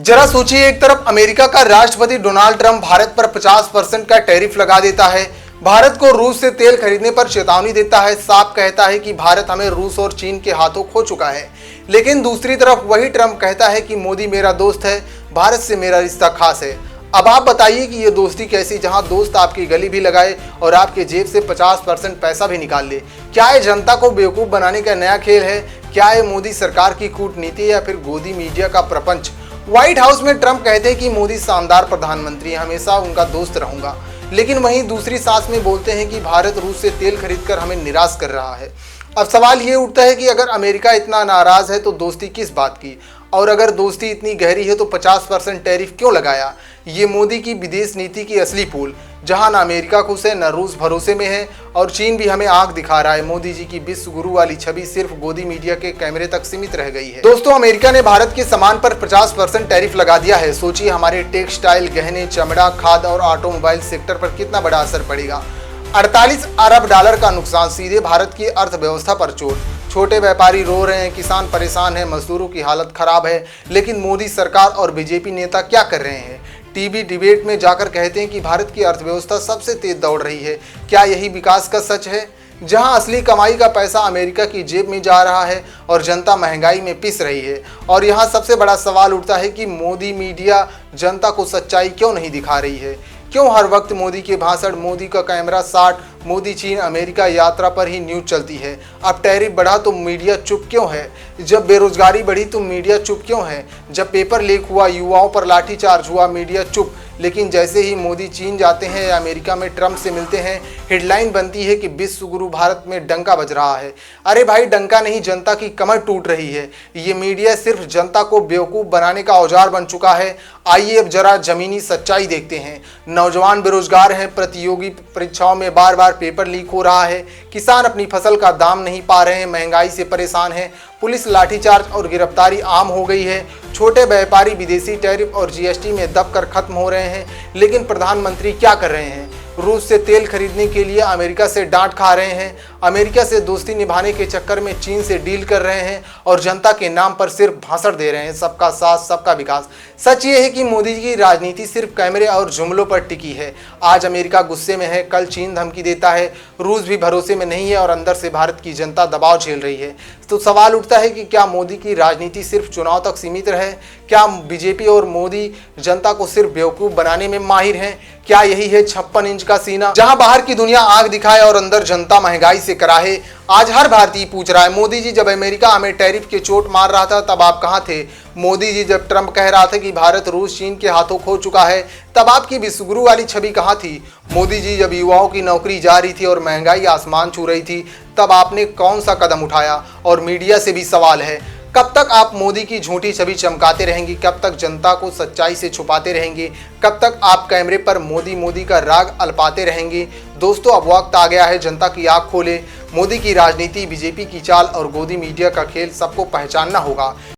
जरा सोचिए, एक तरफ अमेरिका का राष्ट्रपति डोनाल्ड ट्रंप भारत पर 50% का टैरिफ लगा देता है, भारत को रूस से तेल खरीदने पर चेतावनी देता है, साफ कहता है कि भारत हमें रूस और चीन के हाथों खो चुका है। लेकिन दूसरी तरफ वही ट्रंप कहता है कि मोदी मेरा दोस्त है, भारत से मेरा रिश्ता खास है। अब आप बताइए कि ये दोस्ती कैसी, जहां दोस्त आपकी गली भी लगाए और आपके जेब से 50% पैसा भी निकाल ले। क्या ये जनता को बेवकूफ़ बनाने का नया खेल है? क्या ये मोदी सरकार की कूटनीति या फिर गोदी मीडिया का प्रपंच? व्हाइट हाउस में ट्रंप कहते हैं कि मोदी शानदार प्रधानमंत्री है, हमेशा उनका दोस्त रहूंगा, लेकिन वहीं दूसरी सांस में बोलते हैं कि भारत रूस से तेल खरीदकर हमें निराश कर रहा है। अब सवाल ये उठता है कि अगर अमेरिका इतना नाराज है तो दोस्ती किस बात की, और अगर दोस्ती इतनी गहरी है तो 50% टैरिफ क्यों लगाया? ये मोदी की विदेश नीति की असली पोल, जहां ना अमेरिका खुश है, ना रूस भरोसे में है और चीन भी हमें आंख दिखा रहा है। मोदी जी की विश्व गुरु वाली छवि सिर्फ गोदी मीडिया के कैमरे तक सीमित रह गई है। दोस्तों, अमेरिका ने भारत के सामान पर 50% टैरिफ लगा दिया है। सोचिए हमारे टेक्सटाइल, गहने, चमड़ा, खाद्य और ऑटोमोबाइल सेक्टर पर कितना बड़ा असर पड़ेगा। 48 अरब डॉलर का नुकसान, सीधे भारत की अर्थव्यवस्था पर चोट। छोटे व्यापारी रो रहे हैं, किसान परेशान है, मजदूरों की हालत खराब है, लेकिन मोदी सरकार और बीजेपी नेता क्या कर रहे हैं? टीवी डिबेट में जाकर कहते हैं कि भारत की अर्थव्यवस्था सबसे तेज दौड़ रही है। क्या यही विकास का सच है? जहां असली कमाई का पैसा अमेरिका की जेब में जा रहा है और जनता महंगाई में पिस रही है। और यहां सबसे बड़ा सवाल उठता है कि मोदी मीडिया जनता को सच्चाई क्यों नहीं दिखा रही है? क्यों हर वक्त मोदी के भाषण, मोदी का कैमरा शॉट, मोदी चीन अमेरिका यात्रा पर ही न्यूज चलती है? अब टैरिफ बढ़ा तो मीडिया चुप क्यों है? जब बेरोजगारी बढ़ी तो मीडिया चुप क्यों है? जब पेपर लीक हुआ, युवाओं पर लाठीचार्ज हुआ, मीडिया चुप। लेकिन जैसे ही मोदी चीन जाते हैं या अमेरिका में ट्रंप से मिलते हैं, हेडलाइन बनती है कि विश्व गुरु भारत में डंका बज रहा है। अरे भाई, डंका नहीं, जनता की कमर टूट रही है। ये मीडिया सिर्फ जनता को बेवकूफ़ बनाने का औजार बन चुका है। आइए अब जरा जमीनी सच्चाई देखते हैं। नौजवान बेरोजगार हैं, प्रतियोगी परीक्षाओं में बार बार पेपर लीक हो रहा है, किसान अपनी फसल का दाम नहीं पा रहे हैं, महंगाई से परेशान हैं, पुलिस लाठीचार्ज और गिरफ्तारी आम हो गई है, छोटे व्यापारी विदेशी टैरिफ और जीएसटी में दबकर खत्म हो रहे हैं। लेकिन प्रधानमंत्री क्या कर रहे हैं? रूस से तेल खरीदने के लिए अमेरिका से डांट खा रहे हैं, अमेरिका से दोस्ती निभाने के चक्कर में चीन से डील कर रहे हैं और जनता के नाम पर सिर्फ भाषण दे रहे हैं, सबका साथ सबका विकास। सच ये है कि मोदी जी की राजनीति सिर्फ कैमरे और जुमलों पर टिकी है। आज अमेरिका गुस्से में है, कल चीन धमकी देता है, रूस भी भरोसे में नहीं है और अंदर से भारत की जनता दबाव झेल रही है। तो सवाल उठता है कि क्या मोदी की राजनीति सिर्फ चुनाव तक सीमित रहे? क्या बीजेपी और मोदी जनता को सिर्फ बेवकूफ़ बनाने में माहिर हैं? क्या यही है 56 इंच का सीना, जहां बाहर की दुनिया आग दिखाए और अंदर जनता महंगाई से कराहे? आज हर भारतीय पूछ रहा है, मोदी जी जब अमेरिका हमें टैरिफ के चोट मार रहा था तब आप कहां थे? मोदी जी जब ट्रंप कह रहा था कि भारत रूस चीन के हाथों खो चुका है तब आपकी विश्वगुरु वाली छवि कहां थी? मोदी जी जब युवाओं की नौकरी जा रही थी और महंगाई आसमान छू रही थी तब आपने कौन सा कदम उठाया? और मीडिया से भी सवाल है, कब तक आप मोदी की झूठी छवि चमकाते रहेंगे? कब तक जनता को सच्चाई से छुपाते रहेंगे? कब तक आप कैमरे पर मोदी मोदी का राग अल्पाते रहेंगे? दोस्तों, अब वक्त आ गया है जनता की आंख खोले। मोदी की राजनीति, बीजेपी की चाल और गोदी मीडिया का खेल सबको पहचानना होगा।